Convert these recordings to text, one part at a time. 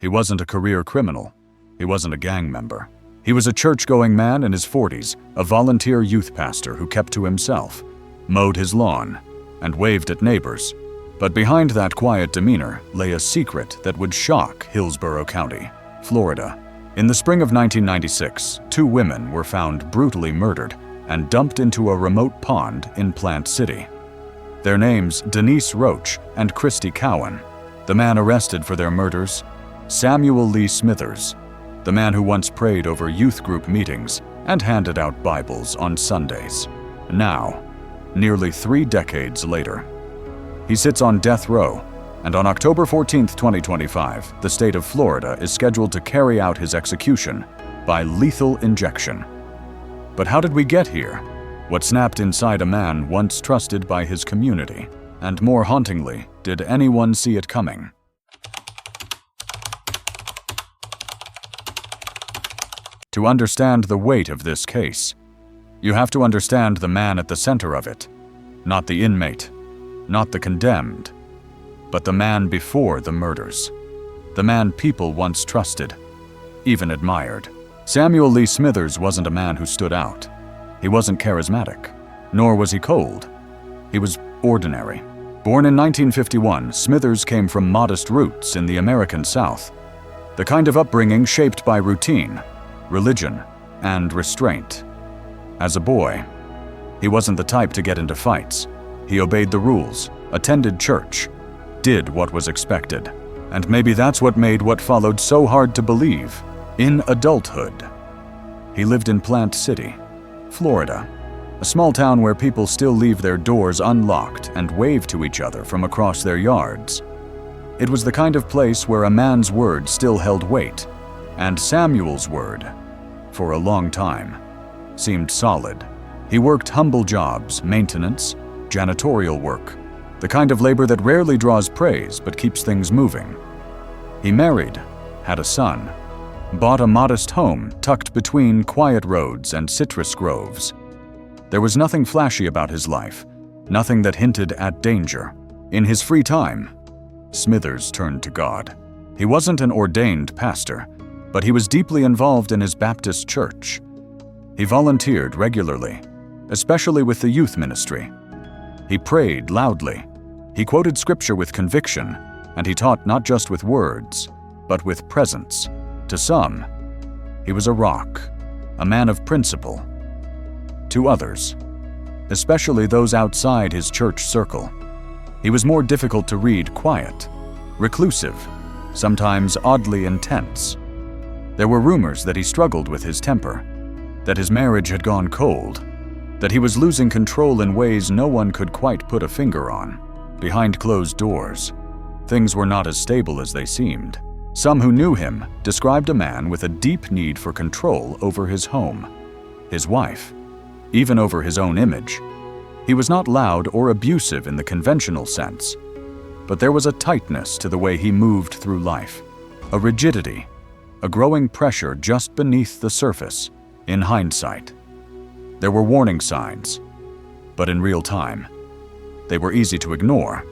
He wasn't a career criminal. He wasn't a gang member. He was a church-going man in his 40s, a volunteer youth pastor who kept to himself, mowed his lawn, and waved at neighbors. But behind that quiet demeanor lay a secret that would shock Hillsborough County, Florida. In the spring of 1996, 2 women were found brutally murdered and dumped into a remote pond in Plant City. Their names, Denise Roach and Christy Cowan. The man arrested for their murders, Samuel Lee Smithers, the man who once prayed over youth group meetings and handed out Bibles on Sundays. Now, nearly 3 decades later, he sits on death row, and on October 14, 2025, the state of Florida is scheduled to carry out his execution by lethal injection. But how did we get here? What snapped inside a man once trusted by his community? And more hauntingly, did anyone see it coming? To understand the weight of this case, you have to understand the man at the center of it, not the inmate, not the condemned, but the man before the murders, the man people once trusted, even admired. Samuel Lee Smithers wasn't a man who stood out. He wasn't charismatic, nor was he cold. He was ordinary. Born in 1951, Smithers came from modest roots in the American South, the kind of upbringing shaped by routine, religion, and restraint. As a boy, he wasn't the type to get into fights. He obeyed the rules, attended church, did what was expected. And maybe that's what made what followed so hard to believe. In adulthood, he lived in Plant City, Florida, a small town where people still leave their doors unlocked and wave to each other from across their yards. It was the kind of place where a man's word still held weight, and Samuel's word, for a long time, seemed solid. He worked humble jobs, maintenance, janitorial work, the kind of labor that rarely draws praise but keeps things moving. He married, had a son, bought a modest home tucked between quiet roads and citrus groves. There was nothing flashy about his life, nothing that hinted at danger. In his free time, Smithers turned to God. He wasn't an ordained pastor, but he was deeply involved in his Baptist church. He volunteered regularly, especially with the youth ministry. He prayed loudly. He quoted scripture with conviction, and he taught not just with words, but with presence. To some, he was a rock, a man of principle. To others, especially those outside his church circle, he was more difficult to read, quiet, reclusive, sometimes oddly intense. There were rumors that he struggled with his temper, that his marriage had gone cold, that he was losing control in ways no one could quite put a finger on. Behind closed doors, things were not as stable as they seemed. Some who knew him described a man with a deep need for control over his home, his wife, even over his own image. He was not loud or abusive in the conventional sense, but there was a tightness to the way he moved through life, a rigidity, a growing pressure just beneath the surface. In hindsight, there were warning signs, but in real time, they were easy to ignore,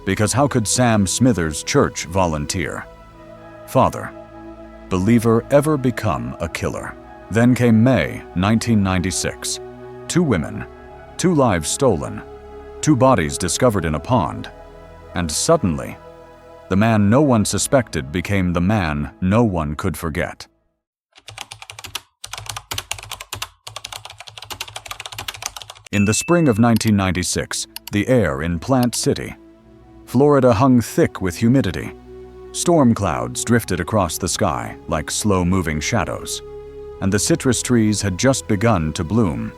because how could Sam Smithers' church volunteer? Father, believer ever become a killer? Then came May 1996. 2 women, 2 lives stolen, 2 bodies discovered in a pond, and suddenly, the man no one suspected became the man no one could forget. In the spring of 1996, the air in Plant City, Florida hung thick with humidity. Storm clouds drifted across the sky like slow-moving shadows, and the citrus trees had just begun to bloom.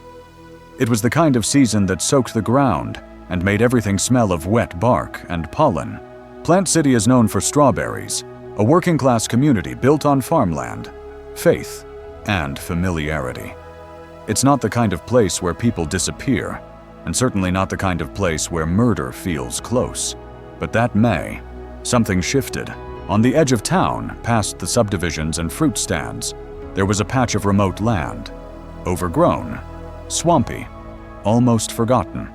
It was the kind of season that soaked the ground and made everything smell of wet bark and pollen. Plant City is known for strawberries, a working-class community built on farmland, faith, and familiarity. It's not the kind of place where people disappear, and certainly not the kind of place where murder feels close. But that May, something shifted. On the edge of town, past the subdivisions and fruit stands, there was a patch of remote land, overgrown, swampy, almost forgotten.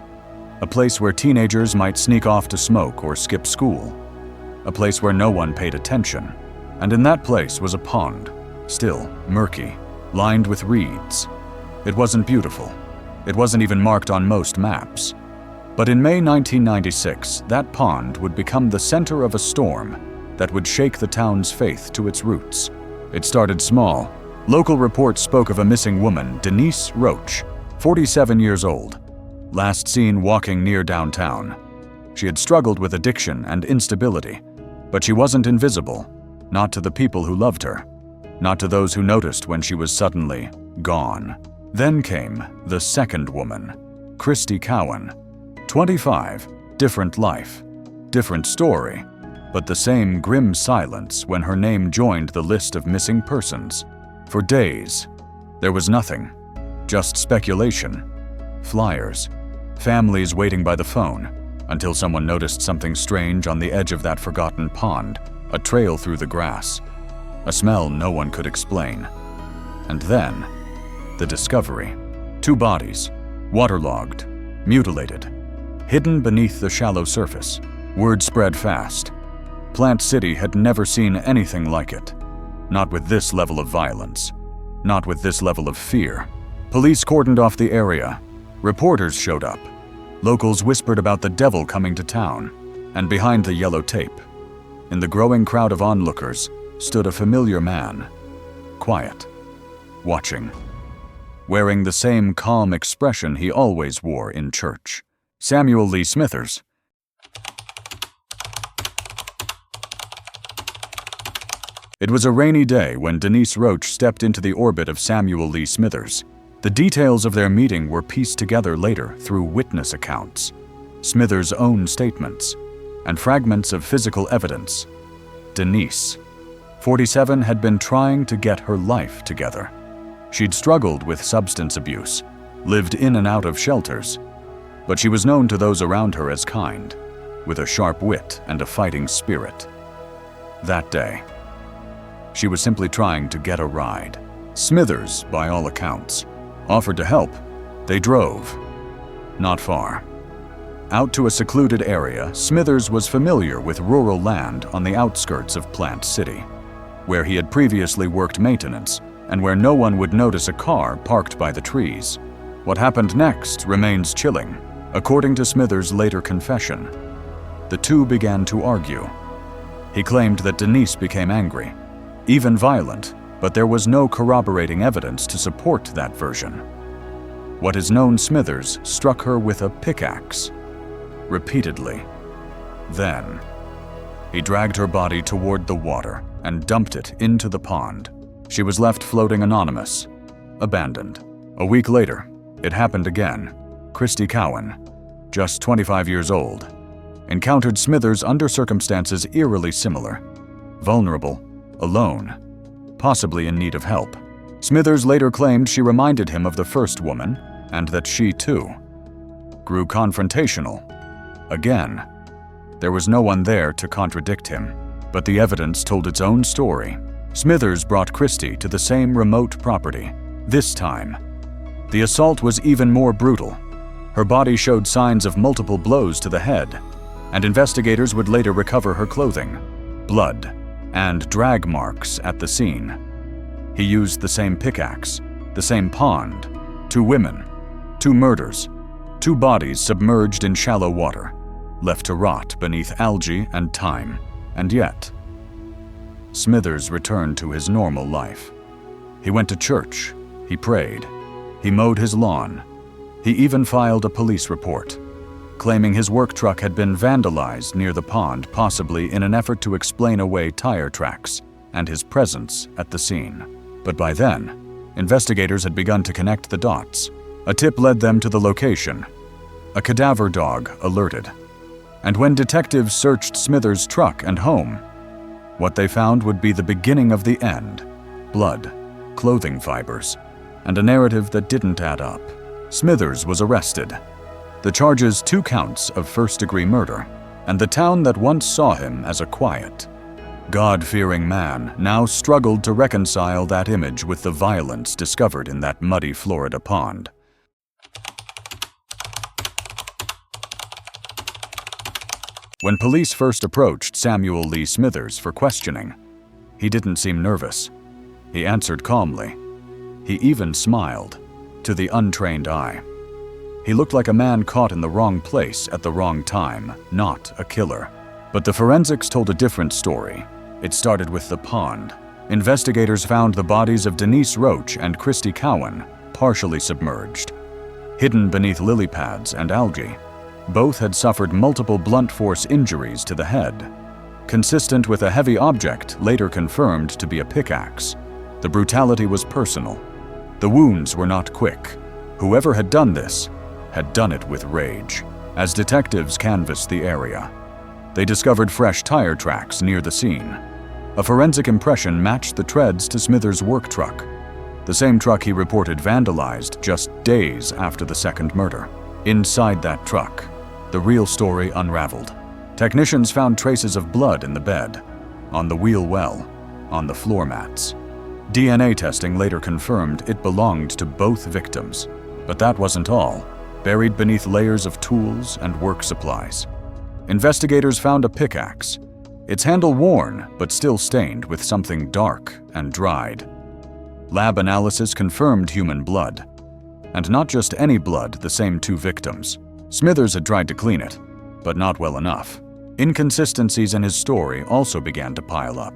A place where teenagers might sneak off to smoke or skip school. A place where no one paid attention. And in that place was a pond, still murky, lined with reeds. It wasn't beautiful. It wasn't even marked on most maps. But in May 1996, that pond would become the center of a storm that would shake the town's faith to its roots. It started small. Local reports spoke of a missing woman, Denise Roach, 47 years old, last seen walking near downtown. She had struggled with addiction and instability, but she wasn't invisible, not to the people who loved her, not to those who noticed when she was suddenly gone. Then came the second woman, Christy Cowan, 25, different life, different story, but the same grim silence when her name joined the list of missing persons. For days, there was nothing, just speculation, flyers, families waiting by the phone, until someone noticed something strange on the edge of that forgotten pond, a trail through the grass, a smell no one could explain. And then, the discovery. 2 bodies, waterlogged, mutilated, hidden beneath the shallow surface. Word spread fast. Plant City had never seen anything like it. Not with this level of violence. Not with this level of fear. Police cordoned off the area. Reporters showed up. Locals whispered about the devil coming to town. And behind the yellow tape, in the growing crowd of onlookers, stood a familiar man. Quiet. Watching. Wearing the same calm expression he always wore in church. Samuel Lee Smithers. It was a rainy day when Denise Roach stepped into the orbit of Samuel Lee Smithers. The details of their meeting were pieced together later through witness accounts, Smithers' own statements, and fragments of physical evidence. Denise, 47, had been trying to get her life together. She'd struggled with substance abuse, lived in and out of shelters, but she was known to those around her as kind, with a sharp wit and a fighting spirit. That day, she was simply trying to get a ride. Smithers, by all accounts, offered to help. They drove. Not far. Out to a secluded area, Smithers was familiar with rural land on the outskirts of Plant City, where he had previously worked maintenance and where no one would notice a car parked by the trees. What happened next remains chilling, according to Smithers' later confession. The two began to argue. He claimed that Denise became angry, even violent, but there was no corroborating evidence to support that version. What is known, Smithers struck her with a pickaxe, repeatedly. Then, he dragged her body toward the water and dumped it into the pond. She was left floating anonymous, abandoned. A week later, it happened again. Christy Cowan, just 25 years old, encountered Smithers under circumstances eerily similar. Vulnerable, alone, possibly in need of help. Smithers later claimed she reminded him of the first woman, and that she, too, grew confrontational. Again, there was no one there to contradict him, but the evidence told its own story. Smithers brought Christy to the same remote property. This time, the assault was even more brutal. Her body showed signs of multiple blows to the head, and investigators would later recover her clothing, blood, and drag marks at the scene. He used the same pickaxe, the same pond, 2 women, 2 murders, 2 bodies submerged in shallow water, left to rot beneath algae and thyme. And yet, Smithers returned to his normal life. He went to church, he prayed, he mowed his lawn, he even filed a police report, claiming his work truck had been vandalized near the pond, possibly in an effort to explain away tire tracks and his presence at the scene. But by then, investigators had begun to connect the dots. A tip led them to the location. A cadaver dog alerted. And when detectives searched Smithers' truck and home, what they found would be the beginning of the end. Blood, clothing fibers, and a narrative that didn't add up. Smithers was arrested. The charges 2 counts of first-degree murder, and the town that once saw him as a quiet, God-fearing man now struggled to reconcile that image with the violence discovered in that muddy Florida pond. When police first approached Samuel Lee Smithers for questioning, He didn't seem nervous. He answered calmly. He even smiled, to the untrained eye. He looked like a man caught in the wrong place at the wrong time, not a killer. But the forensics told a different story. It started with the pond. Investigators found the bodies of Denise Roach and Christy Cowan, partially submerged, hidden beneath lily pads and algae. Both had suffered multiple blunt force injuries to the head, consistent with a heavy object later confirmed to be a pickaxe. The brutality was personal. The wounds were not quick. Whoever had done this had done it with rage. As detectives canvassed the area, they discovered fresh tire tracks near the scene. A forensic impression matched the treads to Smithers' work truck, the same truck he reported vandalized just days after the second murder. Inside that truck, the real story unraveled. Technicians found traces of blood in the bed, on the wheel well, on the floor mats. DNA testing later confirmed it belonged to both victims. But that wasn't all. Buried beneath layers of tools and work supplies, investigators found a pickaxe, its handle worn but still stained with something dark and dried. Lab analysis confirmed human blood. And not just any blood, the same two victims. Smithers had tried to clean it, but not well enough. Inconsistencies in his story also began to pile up.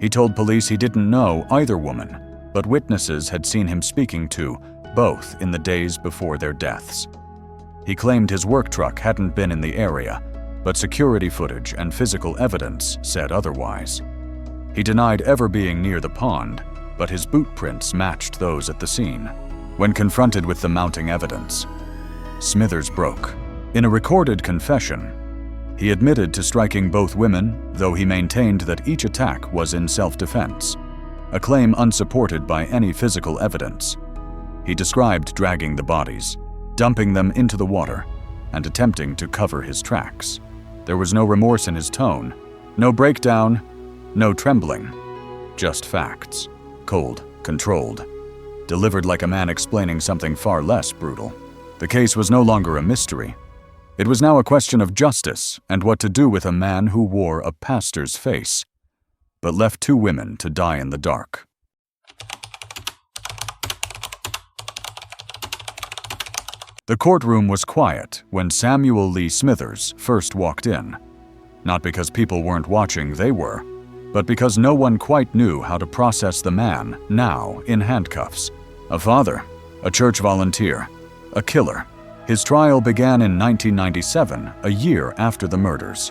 He told police he didn't know either woman, but witnesses had seen him speaking to both in the days before their deaths. He claimed his work truck hadn't been in the area, but security footage and physical evidence said otherwise. He denied ever being near the pond, but his boot prints matched those at the scene. When confronted with the mounting evidence, Smithers broke. In a recorded confession, he admitted to striking both women, though he maintained that each attack was in self-defense, a claim unsupported by any physical evidence. He described dragging the bodies, dumping them into the water, and attempting to cover his tracks. There was no remorse in his tone, no breakdown, no trembling, just facts, cold, controlled, delivered like a man explaining something far less brutal. The case was no longer a mystery. It was now a question of justice and what to do with a man who wore a pastor's face, but left two women to die in the dark. The courtroom was quiet when Samuel Lee Smithers first walked in. Not because people weren't watching, they were, but because no one quite knew how to process the man now in handcuffs. A father, a church volunteer, a killer. His trial began in 1997, a year after the murders.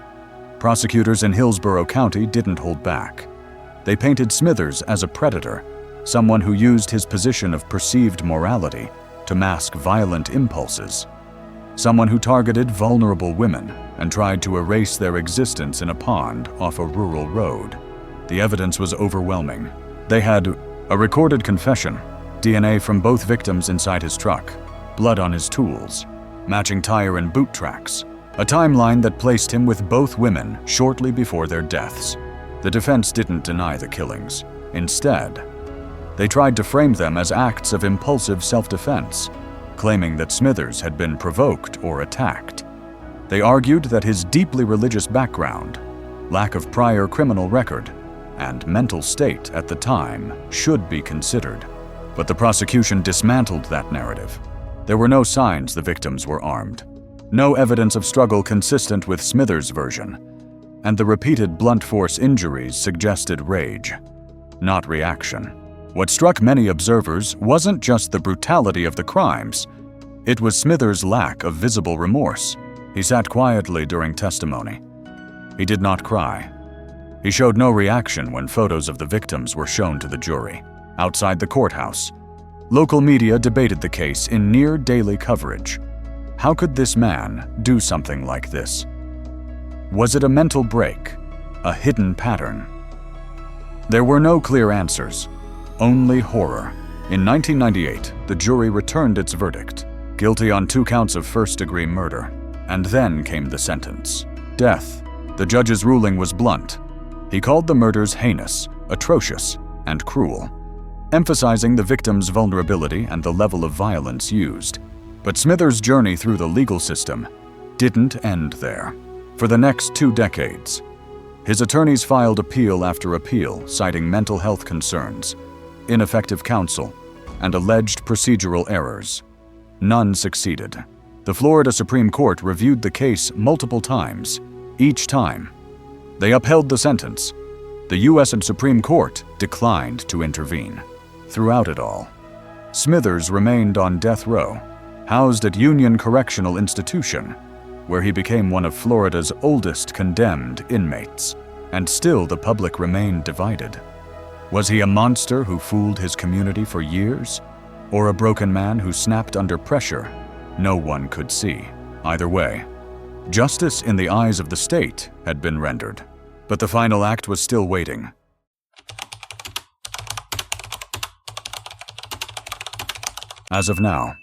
Prosecutors in Hillsborough County didn't hold back. They painted Smithers as a predator, someone who used his position of perceived morality to mask violent impulses, someone who targeted vulnerable women and tried to erase their existence in a pond off a rural road. The evidence was overwhelming. They had a recorded confession, DNA from both victims inside his truck, blood on his tools, matching tire and boot tracks, a timeline that placed him with both women shortly before their deaths. The defense didn't deny the killings. Instead, they tried to frame them as acts of impulsive self-defense, claiming that Smithers had been provoked or attacked. They argued that his deeply religious background, lack of prior criminal record, and mental state at the time should be considered. But the prosecution dismantled that narrative. There were no signs the victims were armed, no evidence of struggle consistent with Smithers' version, and the repeated blunt force injuries suggested rage, not reaction. What struck many observers wasn't just the brutality of the crimes, it was Smithers' lack of visible remorse. He sat quietly during testimony. He did not cry. He showed no reaction when photos of the victims were shown to the jury. Outside the courthouse, local media debated the case in near-daily coverage. How could this man do something like this? Was it a mental break, a hidden pattern? There were no clear answers, only horror. In 1998, the jury returned its verdict, guilty on 2 counts of first-degree murder. And then came the sentence: death. The judge's ruling was blunt. He called the murders heinous, atrocious, and cruel, emphasizing the victim's vulnerability and the level of violence used. But Smithers' journey through the legal system didn't end there. For the next 2 decades, His attorneys filed appeal after appeal, citing mental health concerns, ineffective counsel, and alleged procedural errors. None succeeded. The Florida Supreme Court reviewed the case multiple times. Each time, they upheld the sentence. The U.S. Supreme Court declined to intervene. Throughout it all, Smithers remained on death row, housed at Union Correctional Institution, where he became one of Florida's oldest condemned inmates. And still the public remained divided. Was he a monster who fooled his community for years? Or a broken man who snapped under pressure? No one could see. Either way, justice in the eyes of the state had been rendered, but the final act was still waiting. As of now,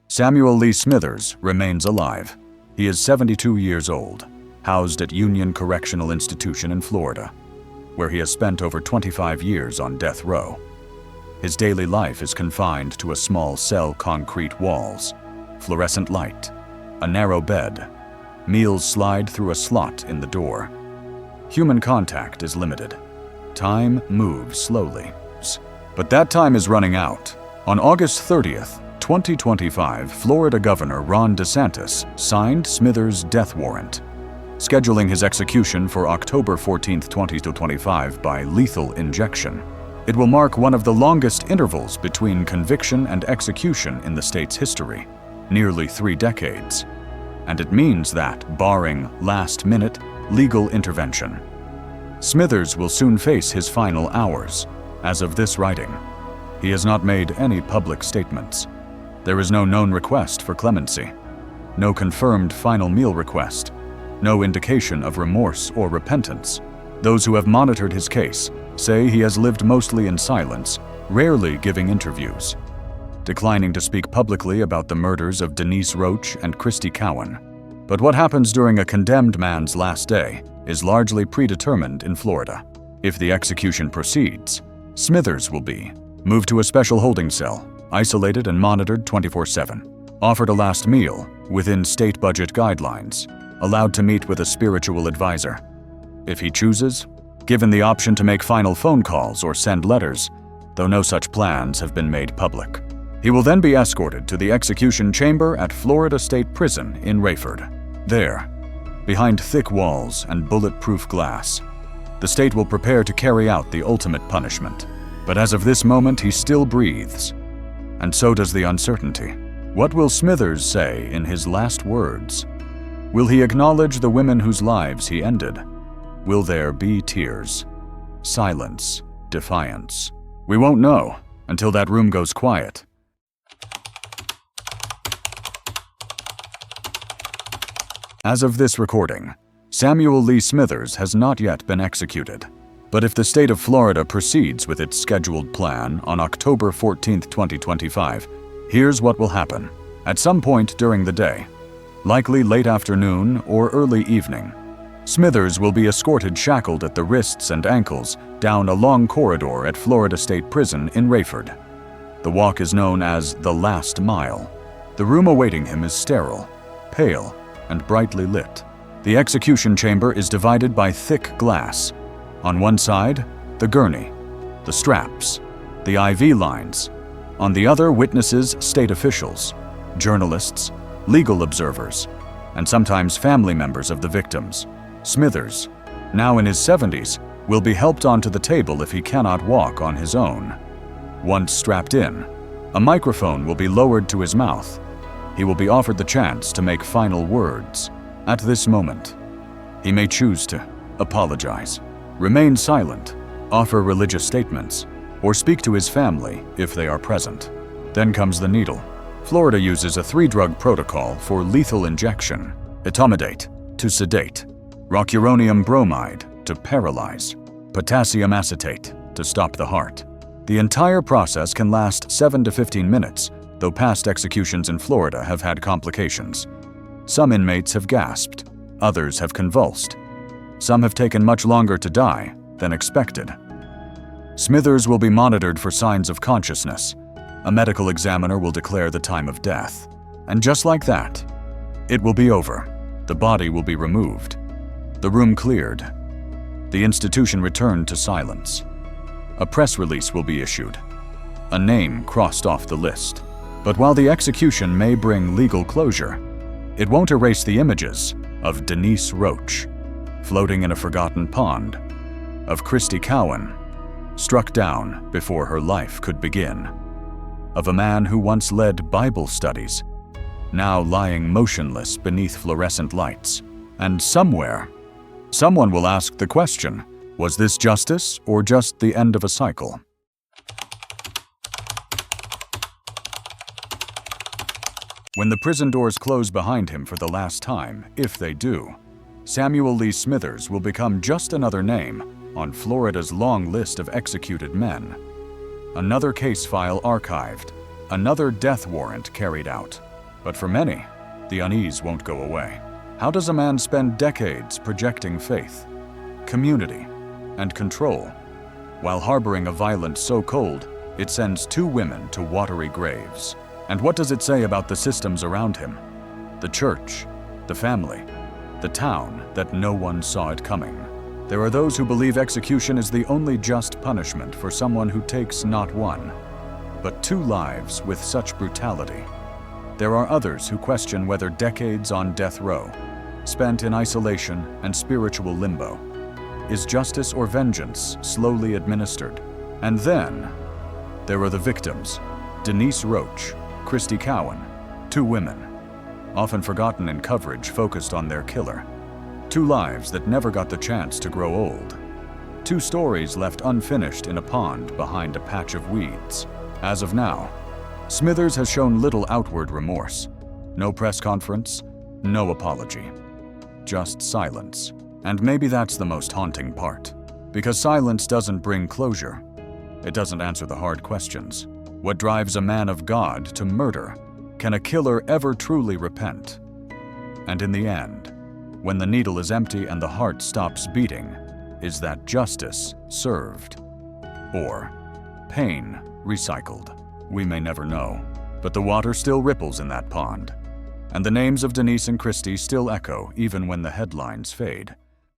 Samuel Lee Smithers remains alive. He is 72 years old, housed at Union Correctional Institution in Florida, where he has spent over 25 years on death row. His daily life is confined to a small cell concrete walls, fluorescent light, a narrow bed. Meals slide through a slot in the door. Human contact is limited. Time moves slowly. But that time is running out. On August 30th, 2025, Florida Governor Ron DeSantis signed Smithers' death warrant, scheduling his execution for October 14, 2025 by lethal injection. It will mark one of the longest intervals between conviction and execution in the state's history, nearly 3 decades. And it means that, barring last-minute legal intervention, Smithers will soon face his final hours. As of this writing, he has not made any public statements. There is no known request for clemency, no confirmed final meal request, no indication of remorse or repentance. Those who have monitored his case say he has lived mostly in silence, rarely giving interviews, declining to speak publicly about the murders of Denise Roach and Christy Cowan. But what happens during a condemned man's last day is largely predetermined in Florida. If the execution proceeds, Smithers will be moved to a special holding cell, isolated and monitored 24/7, offered a last meal within state budget guidelines, allowed to meet with a spiritual advisor. If he chooses, given the option to make final phone calls or send letters, though no such plans have been made public. He will then be escorted to the execution chamber at Florida State Prison in Raiford. There, behind thick walls and bulletproof glass, the state will prepare to carry out the ultimate punishment. But as of this moment, he still breathes, and so does the uncertainty. What will Smithers say in his last words? Will he acknowledge the women whose lives he ended? Will there be tears, silence, defiance? We won't know until that room goes quiet. As of this recording, Samuel Lee Smithers has not yet been executed. But if the state of Florida proceeds with its scheduled plan on October 14, 2025, here's what will happen. At some point during the day, likely late afternoon or early evening, Smithers will be escorted shackled at the wrists and ankles down a long corridor at Florida State Prison in Raiford. The walk is known as the Last Mile. The room awaiting him is sterile, pale, and brightly lit. The execution chamber is divided by thick glass. On one side, the gurney, the straps, the IV lines. On the other, witnesses, state officials, journalists, legal observers, and sometimes family members of the victims. Smithers, now in his 70s, will be helped onto the table if he cannot walk on his own. Once strapped in, a microphone will be lowered to his mouth. He will be offered the chance to make final words. At this moment, he may choose to apologize, remain silent, offer religious statements, or speak to his family if they are present. Then comes the needle. Florida uses a 3-drug protocol for lethal injection: etomidate to sedate, rocuronium bromide to paralyze, potassium acetate to stop the heart. The entire process can last 7 to 15 minutes, though past executions in Florida have had complications. Some inmates have gasped, others have convulsed. Some have taken much longer to die than expected. Smithers will be monitored for signs of consciousness. A medical examiner will declare the time of death. And just like that, it will be over. The body will be removed, the room cleared, The institution returned to silence. A press release will be issued. A name crossed off the list. But while the execution may bring legal closure, it won't erase the images of Denise Roach, floating in a forgotten pond, of Christy Cowan, struck down before her life could begin, of a man who once led Bible studies, now lying motionless beneath fluorescent lights. And somewhere, someone will ask the question, was this justice or just the end of a cycle? When the prison doors close behind him for the last time, if they do, Samuel Lee Smithers will become just another name on Florida's long list of executed men. Another case file archived, another death warrant carried out. But for many, the unease won't go away. How does a man spend decades projecting faith, community, and control, while harboring a violence so cold it sends 2 women to watery graves? And what does it say about the systems around him? The church, the family, the town that no one saw it coming. There are those who believe execution is the only just punishment for someone who takes not 1, but 2 lives with such brutality. There are others who question whether decades on death row, spent in isolation and spiritual limbo, is justice or vengeance slowly administered. And then, there are the victims, Denise Roach, Christy Cowan, 2 women, often forgotten in coverage focused on their killer. 2 lives that never got the chance to grow old. 2 stories left unfinished in a pond behind a patch of weeds. As of now, Smithers has shown little outward remorse. No press conference, no apology. Just silence. And maybe that's the most haunting part. Because silence doesn't bring closure. It doesn't answer the hard questions. What drives a man of God to murder? Can a killer ever truly repent? And in the end, when the needle is empty and the heart stops beating, is that justice served? Or pain recycled? We may never know. But the water still ripples in that pond. And the names of Denise and Christy still echo even when the headlines fade.